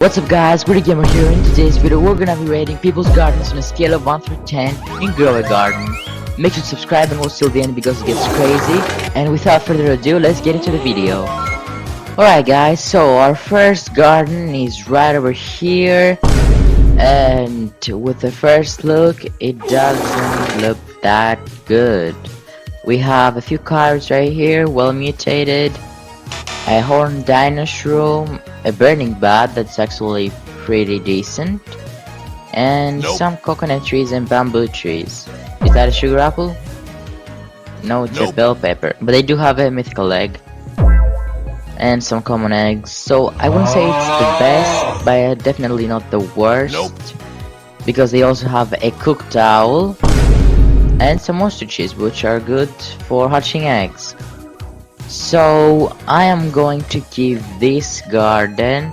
What's up guys, Gritty Gamer here. In today's video we're gonna be rating people's gardens on a scale of 1 through 10 in Grow a Garden. Make sure to subscribe and watch till the end because it gets crazy. And without further ado, let's get into the video. Alright guys, so our first garden is right over here. And with the first look, it doesn't look that good. We have a few cards right here, well mutated. A horned dinosaur, a burning bat that's actually pretty decent, and some coconut trees and bamboo trees. Is that a sugar apple? No, it's a bell pepper, but they do have a mythical egg and some common eggs, so I wouldn't say it's the best, but definitely not the worst, because they also have a cooked owl and some monster cheese, which are good for hatching eggs. So I am going to give this garden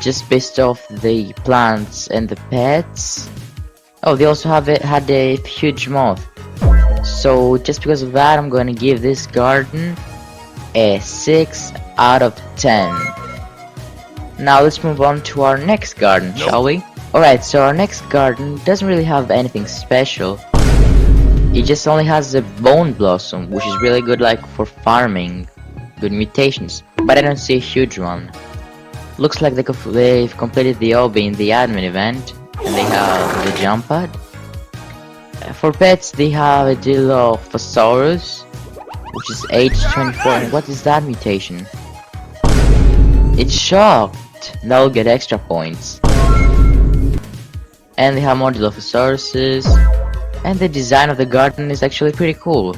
just based off the plants and the pets. Oh, they also had a huge moth. So just because of that, I'm going to give this garden a 6 out of 10. Now let's move on to our next garden, shall we? Alright, so our next garden doesn't really have anything special. It just only has a bone blossom, which is really good like for farming, good mutations, but I don't see a huge one. Looks like they've completed the OB in the admin event, and they have the jump pad. For pets, they have a Dilophosaurus, which is age 24, and what is that mutation? It's shocked, that'll get extra points. And they have more Dilophosauruses. And the design of the garden is actually pretty cool.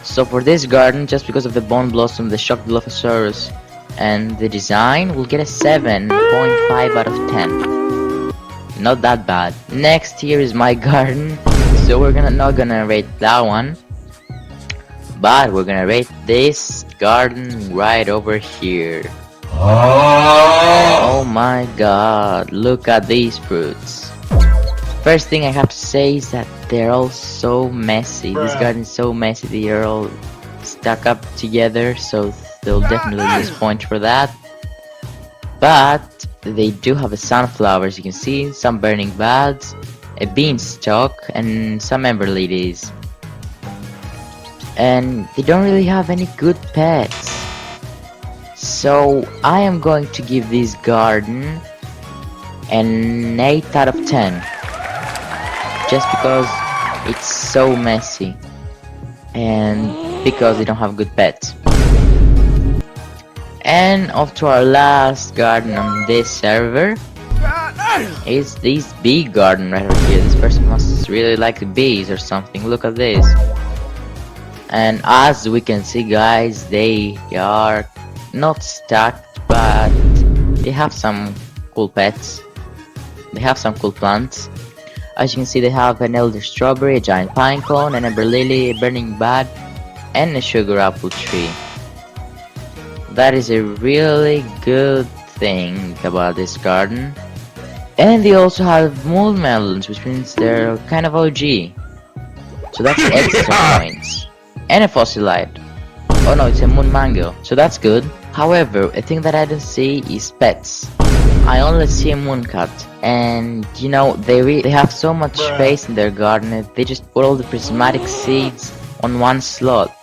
So for this garden, just because of the bone blossom, the shocked Dilophosaurus, and the design, we'll get a 7.5 out of 10. Not that bad. Next here is my garden, so we're not gonna rate that one, but we're gonna rate this garden right over here. Oh my god, look at these fruits. First thing I have to say is that they're all so messy. This garden is so messy. They are all stuck up together, so they'll definitely lose points for that. But they do have a sunflower, as you can see, some burning buds, a beanstalk, and some ember lilies. And they don't really have any good pets. So I am going to give this garden an 8 out of 10. Just because it's so messy and because they don't have good pets. And off to our last garden on this server is this bee garden right over here. This person must really like the bees or something. Look at this. And as we can see guys, they are not stacked, but they have some cool pets. They have some cool plants. As you can see, they have an elder strawberry, a giant pine cone, an ember lily, a burning bat, and a sugar apple tree. That is a really good thing about this garden. And they also have moon melons, which means they're kind of OG. So that's extra points. And a fossilite. Oh no, it's a moon mango, so that's good. However, a thing that I don't see is pets. I only see a mooncat, and you know, they have so much space in their garden, they just put all the prismatic seeds on one slot.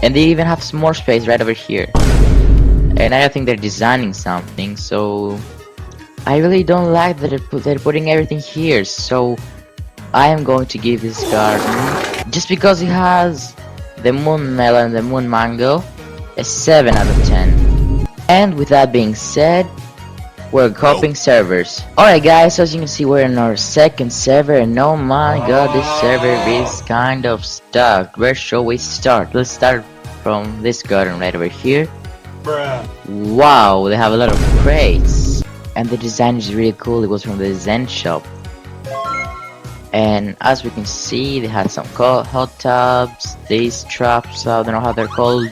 And they even have some more space right over here. And I don't think they're designing something, so I really don't like that they're putting everything here. So I am going to give this garden, just because it has the moon melon and the moon mango, a 7 out of 10. And with that being said, we're copying servers. Alright guys, so as you can see, we're in our second server, and oh my god, this server is kind of stuck. Where shall we start? Let's start from this garden right over here. Wow, they have a lot of crates, and the design is really cool. It was from the Zen shop. And as we can see, they had some hot tubs, these traps, I don't know how they're called.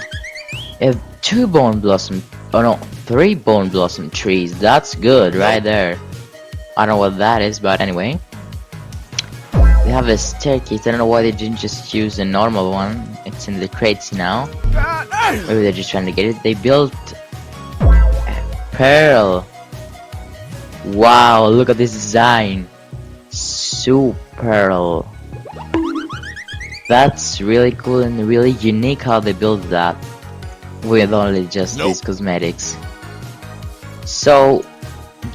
2 bone blossom, oh no, 3 bone blossom trees. That's good right there. I don't know what that is, but anyway. They have a staircase. I don't know why they didn't just use a normal one. It's in the crates now. Maybe they're just trying to get it. They built a pearl Wow, look at this design. Super. That's really cool and really unique how they built that with only just these cosmetics. So,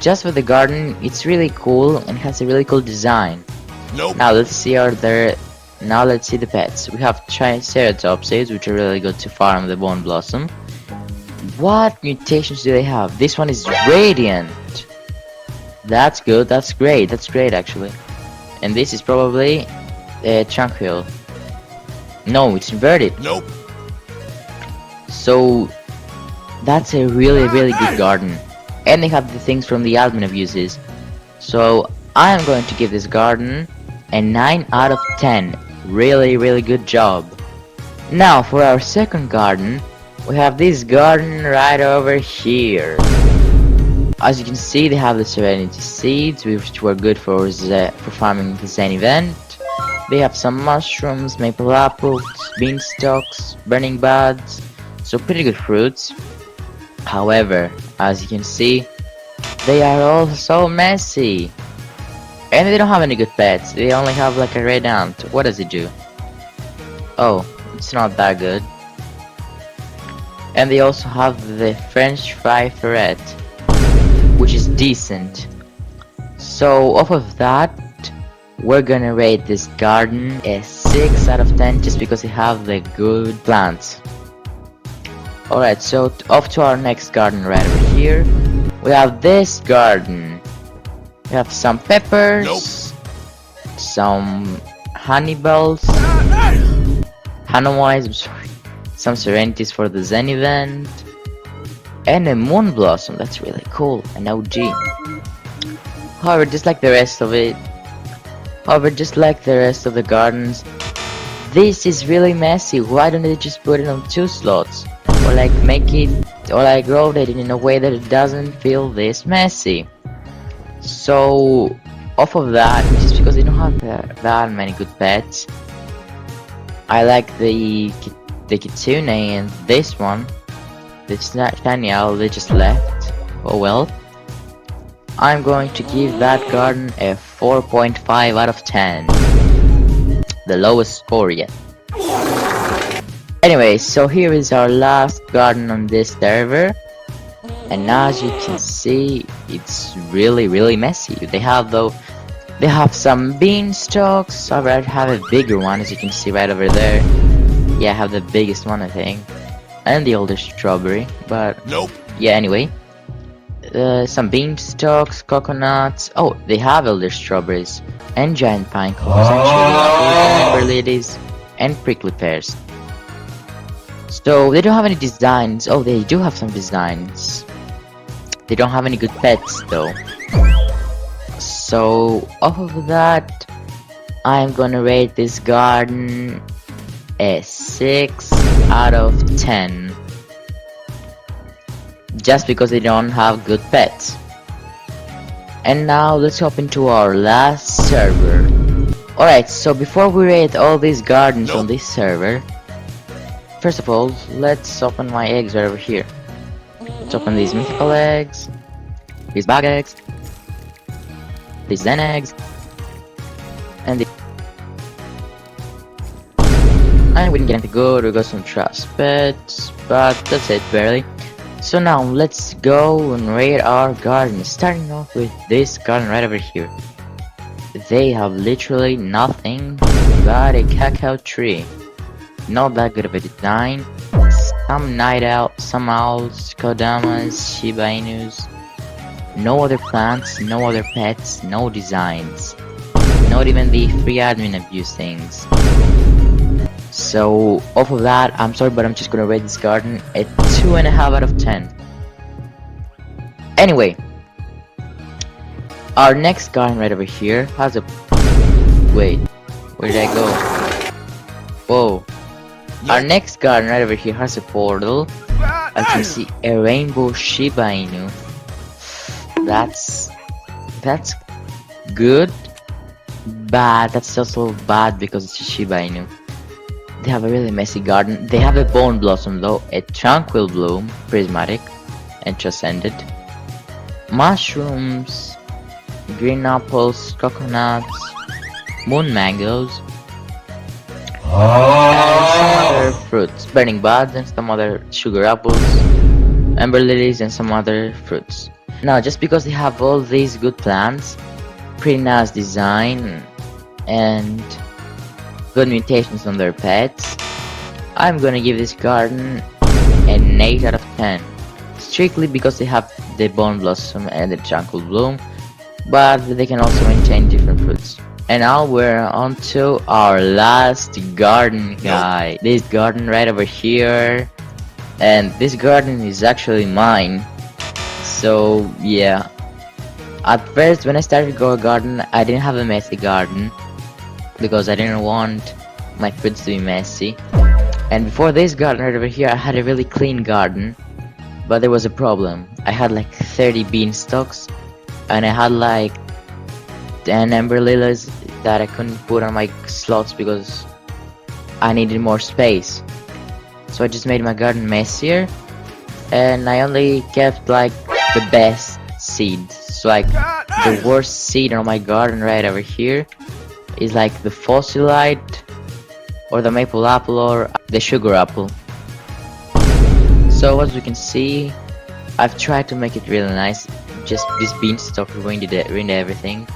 just for the garden, it's really cool and has a really cool design. Now let's see Now let's see the pets. We have Triceratopses, which are really good to farm the Bone Blossom. What mutations do they have? This one is Radiant. That's good. That's great. That's great actually. And this is probably Tranquil. No, it's inverted. Nope. So that's a really good garden. And they have the things from the admin abuses. So I am going to give this garden a 9 out of 10. Really good job. Now for our second garden, we have this garden right over here. As you can see, they have the Serenity Seeds, which were good for farming the Zen event. They have some mushrooms, maple apples, beanstalks, burning buds, so pretty good fruits. However, as you can see, they are all so messy. And they don't have any good pets, they only have like a red ant. What does it do? Oh, it's not that good. And they also have the French fry ferret, which is decent. So off of that, we're gonna rate this garden a 6 out of 10 just because they have the good plants. Alright, so off to our next garden right over here. We have this garden. We have some peppers, some honey bells, Hanawais, I'm sorry, some serenities for the Zen event, and a moon blossom. That's really cool, an OG. However, just like the rest of the gardens, this is really messy. Why don't they just put it on 2 slots? Or like make it, or like rotate it in a way that it doesn't feel this messy. So, off of that, just because they don't have that many good pets, I like the Kitsune and this one, the Shiny Owl, they just left. Oh well. I'm going to give that garden a 4.5 out of 10. The lowest score yet. Anyway, so here is our last garden on this server. And as you can see, it's really messy. They have some beanstalks. I have a bigger one, as you can see right over there. Yeah, I have the biggest one, I think. And the older strawberry, but nope. Yeah, anyway. Some beanstalks, coconuts. Oh, they have elder strawberries and giant pine cones and cherry apples and amber lilies and prickly pears. So they don't have any designs. Oh, they do have some designs. They don't have any good pets though. So off of that, I'm gonna rate this garden a 6 out of 10. Just because they don't have good pets. And now let's hop into our last server. Alright, so before we rate all these gardens on this server, first of all, let's open my eggs right over here. Let's open these mythical eggs, these bag eggs, these Zen eggs, and the... And we didn't get anything good, we got some trash pets, but that's it barely. So now let's go and rate our garden, starting off with this garden right over here. They have literally nothing but a cacao tree. Not that good of a design. Some night owl, some owls, kodamas, shiba inus. No other plants, no other pets, no designs. Not even the free admin abuse things. So off of that, I'm sorry, but I'm just gonna rate this garden a 2.5 out of 10. Anyway, our next garden right over here has a... Wait, where did I go? Whoa. Our next garden right over here has a portal. I can see a rainbow Shiba Inu. That's good, but that's also bad because it's a Shiba Inu. They have a really messy garden. They have a bone blossom though, a tranquil bloom, prismatic, and transcended. Mushrooms, green apples, coconuts, moon mangoes, and some other fruits, burning buds and some other sugar apples, amber lilies and some other fruits. Now, just because they have all these good plants, pretty nice design, and good mutations on their pets, I'm gonna give this garden an 8 out of 10. Strictly because they have the bone blossom and the tranquil bloom, but they can also maintain different fruits. And now we're on to our last garden guy. This garden right over here, and this garden is actually mine. So yeah, at first when I started Grow a Garden, I didn't have a messy garden because I didn't want my fruits to be messy. And before this garden right over here, I had a really clean garden, but there was a problem. I had like 30 beanstalks, and I had like 10 amber lilies that I couldn't put on my slots because I needed more space. So I just made my garden messier, and I only kept like the best seeds. So like the worst seed on my garden right over here is like the fossilite, or the maple apple, or the sugar apple. So as you can see, I've tried to make it really nice. Just this beanstalk ruined everything.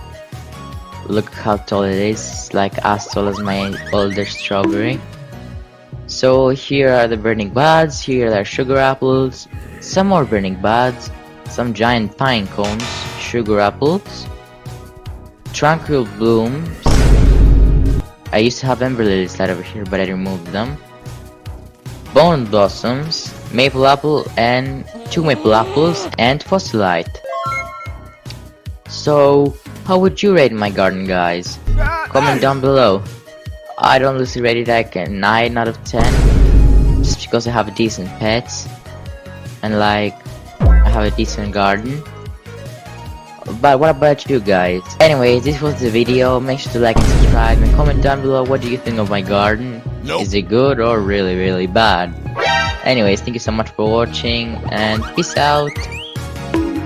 Look how tall it is, like as tall as my older strawberry. So here are the burning buds, here are sugar apples, some more burning buds, some giant pine cones, sugar apples, tranquil blooms. I used to have amber lilies right over here, but I removed them. Bone blossoms, maple apple, and 2 maple apples, and fossilite. So, how would you rate my garden, guys? Comment down below. I'd honestly rate it like a 9 out of 10, just because I have decent pets, and like, I have a decent garden. But what about you guys? Anyways, this was the video. Make sure to like and subscribe, and comment down below what do you think of my garden. Is it good or really bad? Anyways, thank you so much for watching, and peace out.